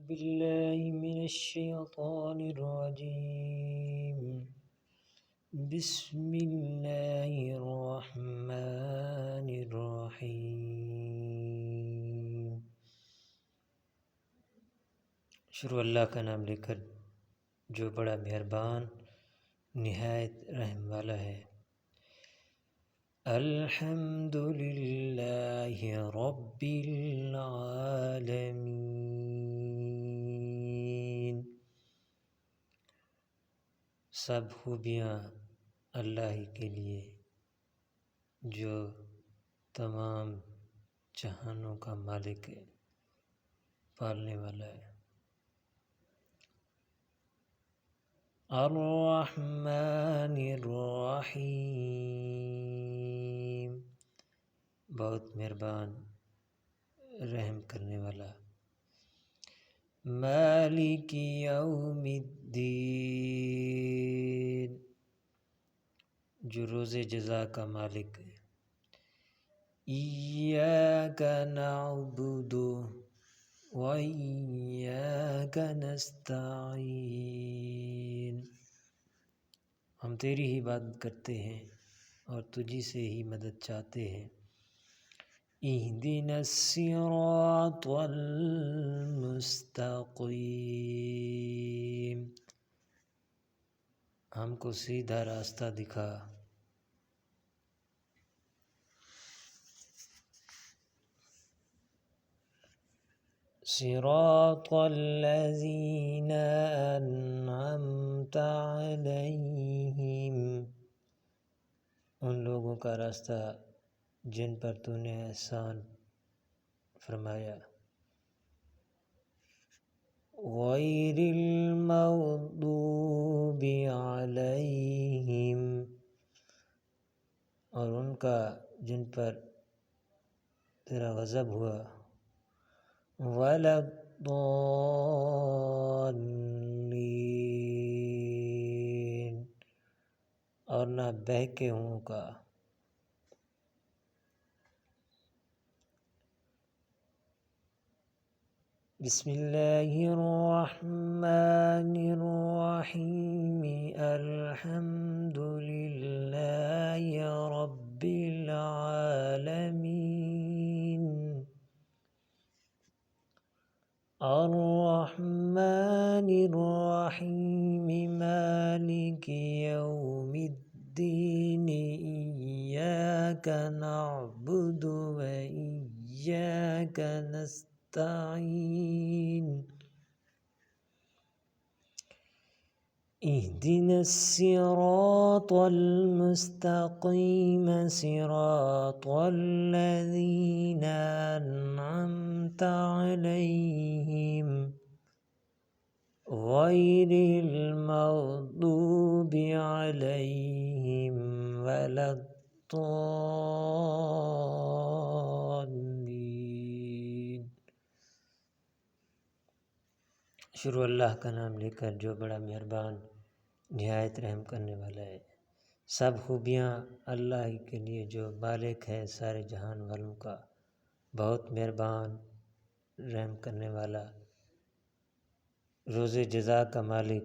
بالله من الشيطان الرجيم. بسم الله الرحمن الرحيم. شروع اللہ کا نام لے کر جو بڑا مہربان نہایت رحم والا ہے۔ الحمد للہ رب العالمین۔ سب خوبیاں اللہ ہی کے لیے جو تمام جہانوں کا مالک ہے، پالنے والا ہے۔ الرحمن الرحیم، بہت مہربان رحم کرنے والا۔ مالک یوم الدین، جو روز جزا کا مالک ہے۔ ایاک نعبد و ایاک نستعین، ہم تیری ہی عبادت کرتے ہیں اور تجھی سے ہی مدد چاہتے ہیں۔ اہدنا الصراط المستقیم، ہم کو سیدھا راستہ دکھا۔ صراط الذین انعمت علیہم، ان لوگوں کا راستہ جن پر تو نے احسان فرمایا۔ غیر المغضوب علیہم، اور ان کا جن پر تیرا غضب ہوا۔ ولا الضالین، اور نہ بہکے ہوں کا۔ بسم اللہ الرحمن الرحیم۔ الحمد للہ رب العالمین، الرحمن الرحیم، مالک یوم الدین، ایاک نعبد و ایاک نستعین، اہدنا الصراط المستقیم، صراط الذین انعمت علیہم، غیر المغضوب علیہم ولا الضالین۔ شروع اللہ کا نام لے کر جو بڑا مہربان نہایت رحم کرنے والا ہے۔ سب خوبیاں اللہ ہی کے لیے جو مالک ہے سارے جہان والوں کا، بہت مہربان رحم کرنے والا، روز جزا کا مالک۔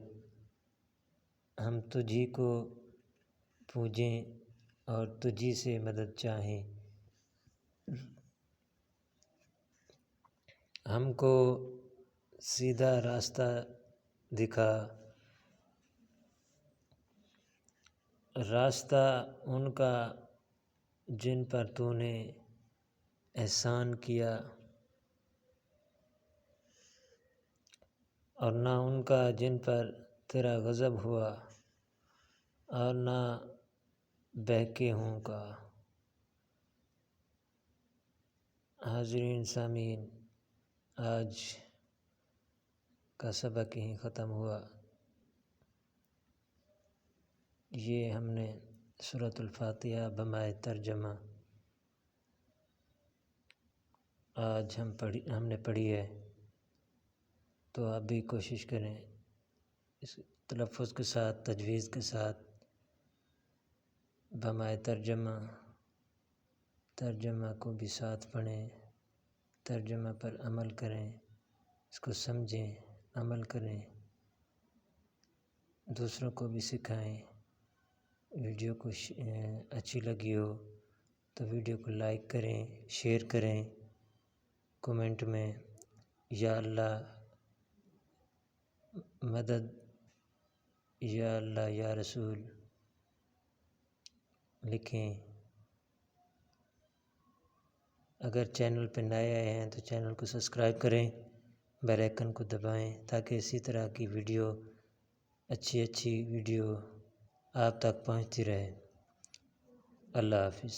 ہم تجھی کو پوجیں اور تجھی سے مدد چاہیں۔ ہم کو سیدھا راستہ دکھا۔ راستہ ان کا جن پر تو نے احسان کیا، اور نہ ان کا جن پر تیرا غضب ہوا، اور نہ بہکے ہوں کا۔ حاضرین سامعین، آج کا سبق یہیں ختم ہوا۔ یہ ہم نے سورۃ الفاتحہ بمائے ترجمہ آج ہم نے پڑھی ہے، تو آپ بھی کوشش کریں اس تلفظ کے ساتھ، تجویز کے ساتھ بمائے ترجمہ کو بھی ساتھ پڑھیں، ترجمہ پر عمل کریں۔ اس کو سمجھیں، عمل کریں، دوسروں کو بھی سکھائیں۔ ویڈیو کو اچھی لگی ہو تو ویڈیو کو لائک کریں، شیئر کریں، کومنٹ میں یا اللہ مدد، یا اللہ یا رسول لکھیں۔ اگر چینل پہ نئے آئے ہیں تو چینل کو سبسکرائب کریں، بیل آئیکن کو دبائیں تاکہ اسی طرح کی ویڈیو، اچھی ویڈیو آپ تک پہنچتی رہے۔ اللہ حافظ۔